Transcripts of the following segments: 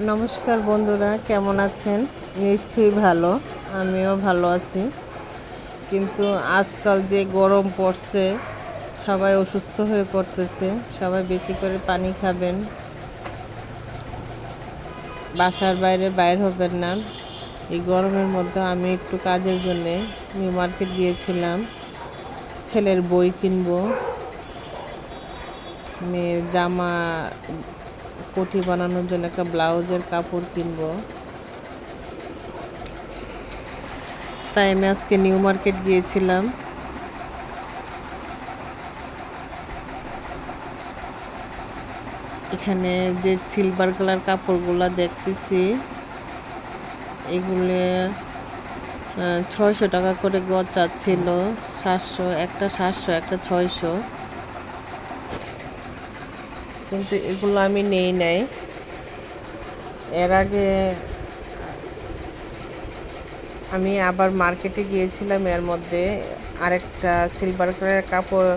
নমস্কার বন্ধুরা, কেমন আছেন? নিশ্চয়ই ভালো। আমিও ভালো আছি। কিন্তু আজকাল যে গরম পড়ছে, সবাই অসুস্থ হয়ে পড়তেছে। সবাই বেশি করে পানি খাবেন, বাসার বাইরে বাইর হবেন না। এই গরমের মধ্যে আমি একটু কাজের জন্যে নিউ মার্কেট গিয়েছিলাম। ছেলের বই কিনবো, মেয়ের জামা কোটি বানানোর জন্য একটা ব্লাউজের কাপড় কিনবো। তাই আমি আজকে নিউ মার্কেট গিয়েছিলাম। এখানে যে সিলভার কালার কাপড়গুলো দেখতেছি, এগুলো 600 টাকা করে গজ চাচ্ছিল। 700 একটা, 700 একটা, 600। কিন্তু এগুলো আমি নেই নাই। এর আগে আমি আবার মার্কেটে গিয়েছিলাম, এর মধ্যে আরেকটা সিলভার কালারের কাপড়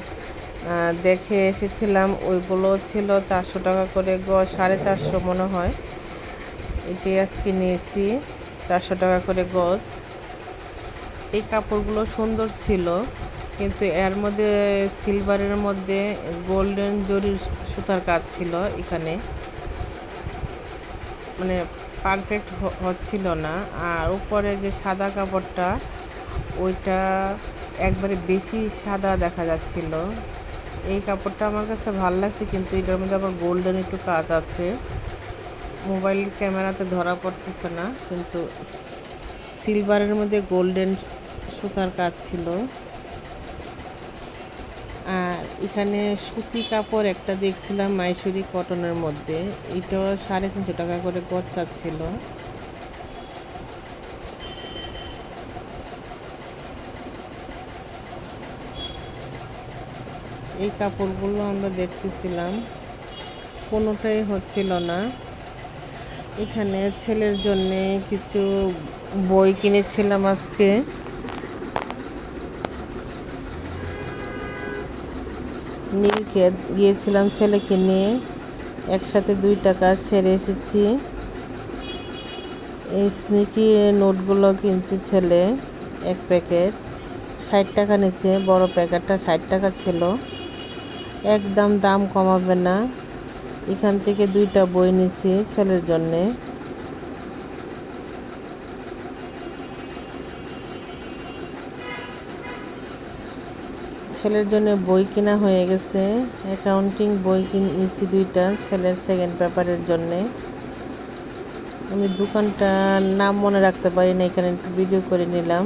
দেখে এসেছিলাম। ওইগুলো ছিল 400 টাকা করে গজ, 450 মনে হয়। এটি আজকে নিয়েছি 400 টাকা করে গজ। এই কাপড়গুলো সুন্দর ছিল, কিন্তু এর মধ্যে সিলভারের মধ্যে গোল্ডেন জরির সুতার কাজ ছিল। এখানে মানে পারফেক্ট হচ্ছিল না। আর উপরে যে সাদা কাপড়টা, ওইটা একবারে বেশি সাদা দেখা যাচ্ছিল। এই কাপড়টা আমার কাছে ভালো লাগছে, কিন্তু এটার মধ্যে আবার গোল্ডেন একটু কাজ আছে। মোবাইল ক্যামেরাতে ধরা পড়তেছে না, কিন্তু সিলভারের মধ্যে গোল্ডেন সুতার কাজ ছিল। আর এখানে সুতি কাপড় একটা দেখছিলাম মাইসুরি কটনের মধ্যে, এটাও 350 টাকা করে গজ চাচ্ছিল। এই কাপড়গুলো আমরা দেখতেছিলাম, কোনোটাই হচ্ছিল না। এখানে ছেলের জন্যে কিছু বই কিনেছিলাম আজকে। নীলক্ষেত গিয়েছিলাম ছেলেকে নিয়ে, একসাথে 2টা কাজ সেরে এসেছি। এই স্নিকি নোটগুলো কিনছি ছেলে, এক প্যাকেট 60 টাকা নিচে। বড় প্যাকেটটা 60 টাকা ছিল। একদম দাম কমাবে না। এখান থেকে 2টা বই নিছি ছেলের জন্যে। ছেলের জন্য বই কেনা হয়ে গেছে। অ্যাকাউন্টিং বই নিচ্ছি 2টা ছেলের সেকেন্ড পেপারের জন্যে। আমি দোকানটার নাম মনে রাখতে পারি না, এখানে একটু ভিডিও করে নিলাম।